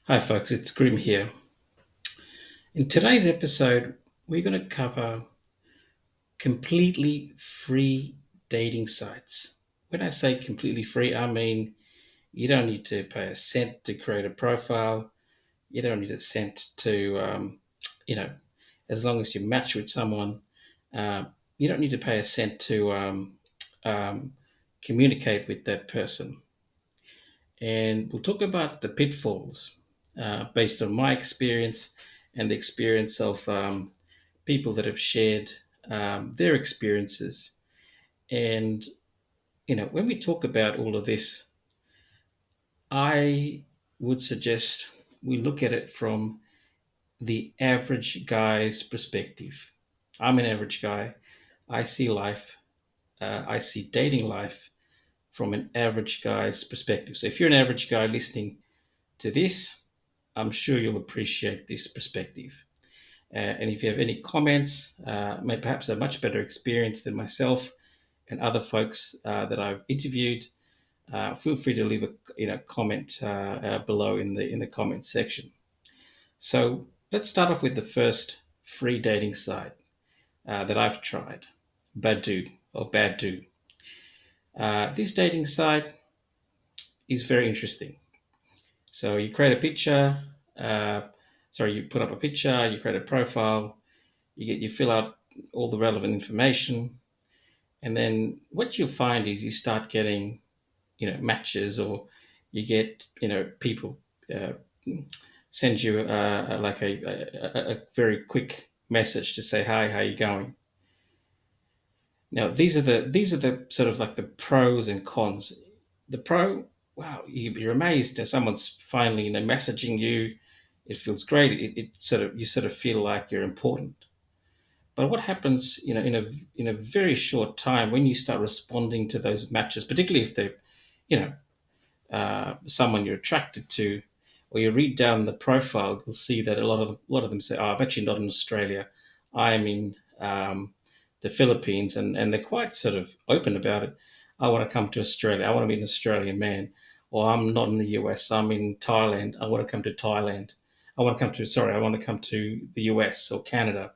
Hi, folks, it's Grim here. In today's episode, we're going to cover completely free dating sites. When I say completely free, I mean you don't need to pay a cent to create a profile. You don't need a cent to, you know, as long as you match with someone, uh, you don't need to pay a cent to um, communicate with that person. And we'll talk about the pitfalls based on my experience and the experience of people that have shared their experiences. And, when we talk about all of this, I would suggest we look at it from the average guy's perspective. I'm an average guy. I see life, I see dating life from an average guy's perspective. So if you're an average guy listening to this, I'm sure you'll appreciate this perspective. And if you have any comments, perhaps a much better experience than myself and other folks that I've interviewed, feel free to leave a comment below in the comment section. So let's start off with the first free dating site that I've tried, Badu or Badu. This dating site is very interesting. So you create a picture. Uh, you put up a picture. You create a profile. You fill out all the relevant information, and then what you find is you start getting matches, or you get people uh, send you like a very quick message to say hi, how you going. Now these are the sort of like the pros and cons. The pro, wow, you're amazed that someone's finally messaging you. It feels great. It sort of, you sort of feel like you're important. But what happens, in a very short time when you start responding to those matches, particularly if they're, you know, someone you're attracted to, or you read down the profile, you'll see that a lot of them say, "Oh, I'm actually not in Australia. I'm in the Philippines," and they're quite sort of open about it. I want to come to Australia. I want to be an Australian man, or I'm not in the US. I'm in Thailand. I want to come to Thailand. I want to come to the US or Canada,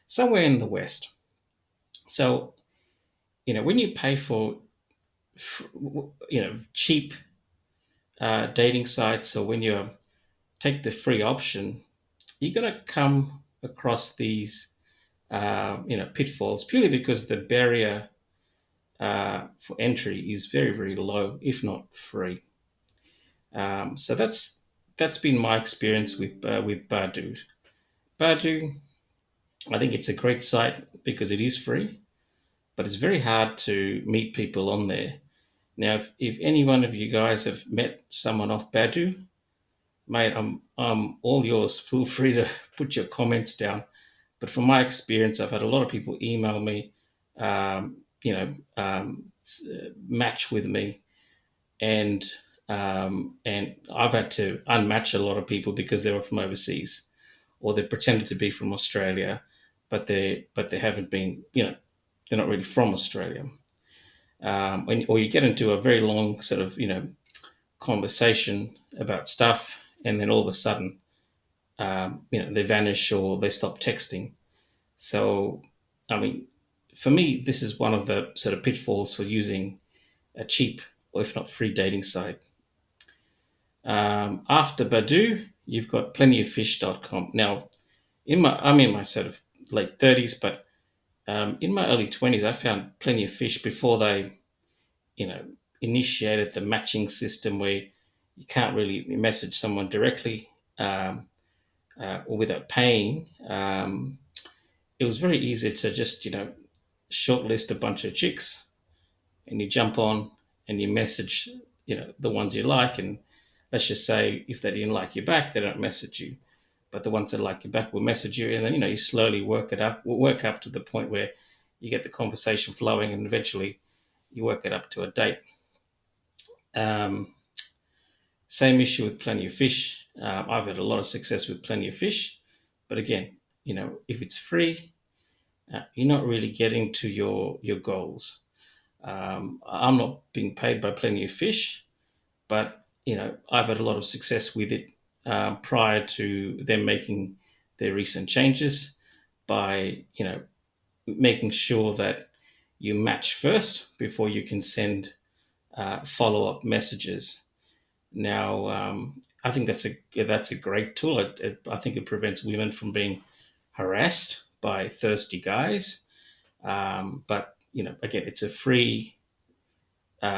somewhere in the West. So, when you pay for, cheap dating sites, or when you take the free option, you're going to come across these, pitfalls, purely because the barrier for entry is very, very low, if not free. So that's been my experience with Badu. Badu, I think it's a great site because it is free, but it's very hard to meet people on there. Now, if any one of you guys have met someone off Badu, mate, I'm all yours. Feel free to put your comments down. But from my experience, I've had a lot of people email me, match with me, and and I've had to unmatch a lot of people because they were from overseas, or they pretended to be from Australia, but they haven't been. They're not really from Australia. Or you get into a very long sort of conversation about stuff, and then all of a sudden, they vanish or they stop texting. So, I mean, for me, this is one of the sort of pitfalls for using a cheap, or if not free, dating site. After Badu, you've got plentyoffish.com. Now, I'm in my sort of late 30s, but in my early 20s, I found Plenty of Fish before they, you know, initiated the matching system where you can't really message someone directly, or without paying. It was very easy to just, shortlist a bunch of chicks, and you jump on and you message, the ones you like. And let's just say if they didn't like you back, they don't message you. But the ones that like you back will message you, and then you slowly work up to the point where you get the conversation flowing, and eventually you work it up to a date. Um, Same issue with Plenty of Fish. I've had a lot of success with Plenty of Fish, but again, if it's free, you're not really getting to your goals. I'm not being paid by Plenty of Fish, but I've had a lot of success with it prior to them making their recent changes by making sure that you match first before you can send follow-up messages. Now, I think that's a great tool. I think it prevents women from being harassed by thirsty guys. But again, it's a free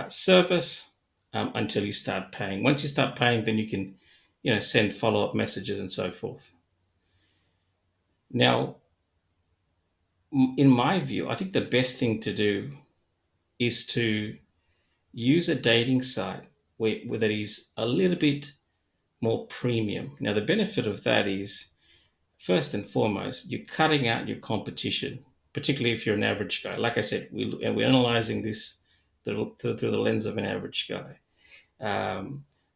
service until you start paying. Once you start paying, then you can, send follow-up messages and so forth. Now, in my view, I think the best thing to do is to use a dating site where that is a little bit more premium. Now, the benefit of that is, first and foremost, you're cutting out your competition, particularly if you're an average guy. Like I said, we're analyzing this through the lens of an average guy,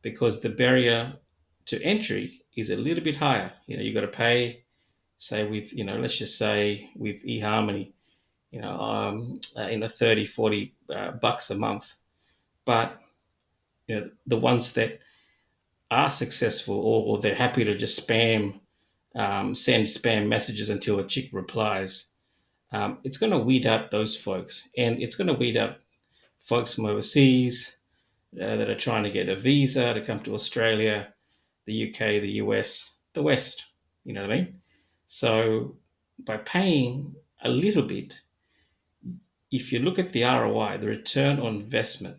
because the barrier to entry is a little bit higher. You got to pay, say with let's just say with eHarmony, 30, 40 bucks a month. But the ones that are successful, or they're happy to just send spam messages until a chick replies. It's going to weed out those folks, and it's going to weed out folks from overseas that are trying to get a visa to come to Australia, the UK, the US, the West. You know what I mean? So by paying a little bit, if you look at the ROI, the return on investment,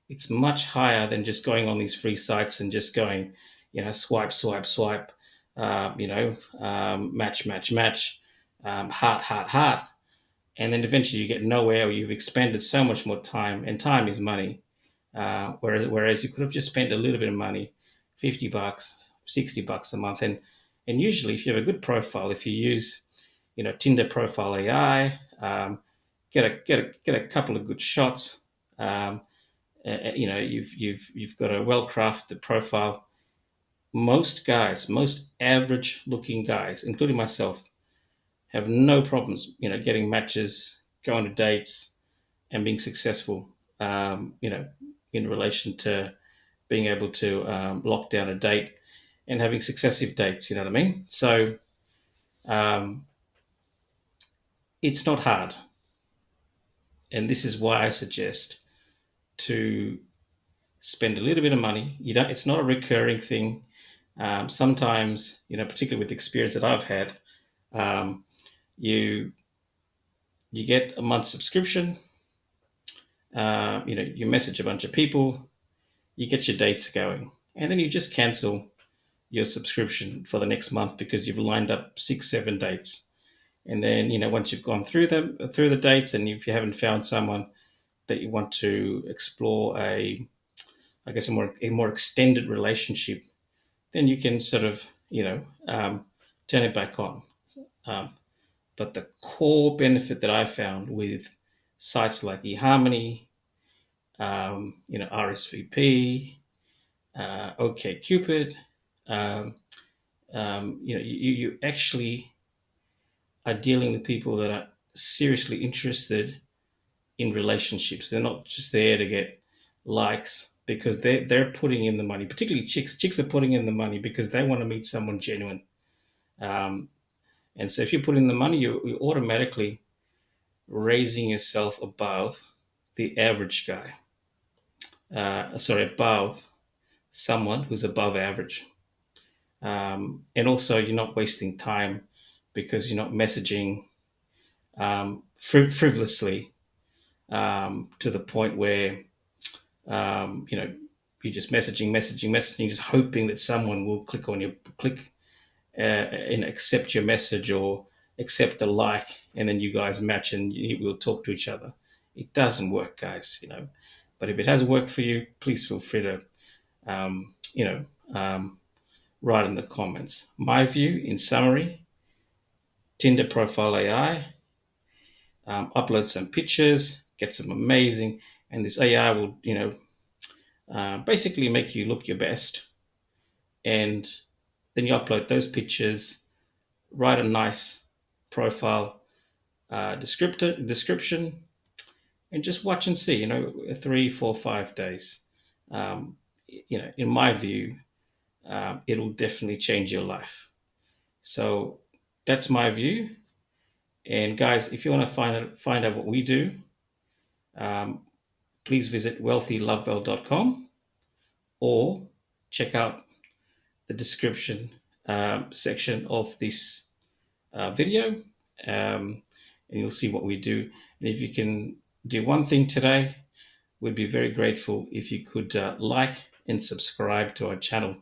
it's much higher than just going on these free sites and just going, swipe, swipe, swipe, match, match, match, heart, heart, heart. And then eventually you get nowhere, or you've expended so much more time, and time is money. Whereas you could have just spent a little bit of money, 50 bucks, 60 bucks a month. And usually if you have a good profile, if you use, Tinder profile AI, get a couple of good shots, you've got a well crafted profile. Most average looking guys, including myself, have no problems, getting matches, going to dates, and being successful. In relation to being able to lock down a date and having successive dates. You know what I mean? So um, it's not hard, and this is why I suggest to spend a little bit of money. You don't. It's not a recurring thing. Sometimes, particularly with the experience that I've had, um, you you get a month subscription. You message a bunch of people, you get your dates going, and then you just cancel your subscription for the next month because you've lined up 6, 7 dates. And then, once you've gone through the dates, and if you haven't found someone that you want to explore I guess a more extended relationship, then you can sort of, turn it back on. Um, but the core benefit that I found with sites like eHarmony, RSVP, OkCupid, um, you actually are dealing with people that are seriously interested in relationships. They're not just there to get likes, because they're putting in the money. Particularly chicks. Chicks are putting in the money because they want to meet someone genuine. Um, and so if you put in the money, you're automatically raising yourself above the average guy. Sorry, above someone who's above average. And also, you're not wasting time because you're not messaging frivolously, to the point where um, you know you're just messaging, just hoping that someone will click and accept your message, or accept the like, and then you guys match and you will talk to each other. It doesn't work, guys. But if it has worked for you, please feel free to um, you know um, write in the comments. My view, in summary: Tinder profile AI, upload some pictures, get some amazing, and this AI will, basically make you look your best, and then you upload those pictures, write a nice profile description, and just watch and see. 3, 4, 5 days. In my view, it'll definitely change your life. So that's my view. And guys, if you want to find out what we do, um, please visit wealthylovewell.com or check out the description section of this video, and you'll see what we do. And if you can do one thing today, we'd be very grateful if you could like and subscribe to our channel.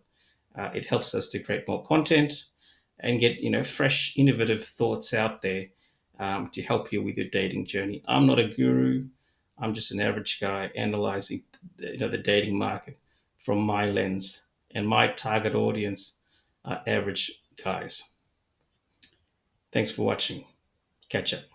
It helps us to create more content and get fresh, innovative thoughts out there to help you with your dating journey. I'm not a guru. I'm just an average guy analyzing the dating market from my lens, and my target audience are average guys. Thanks for watching. Catch up.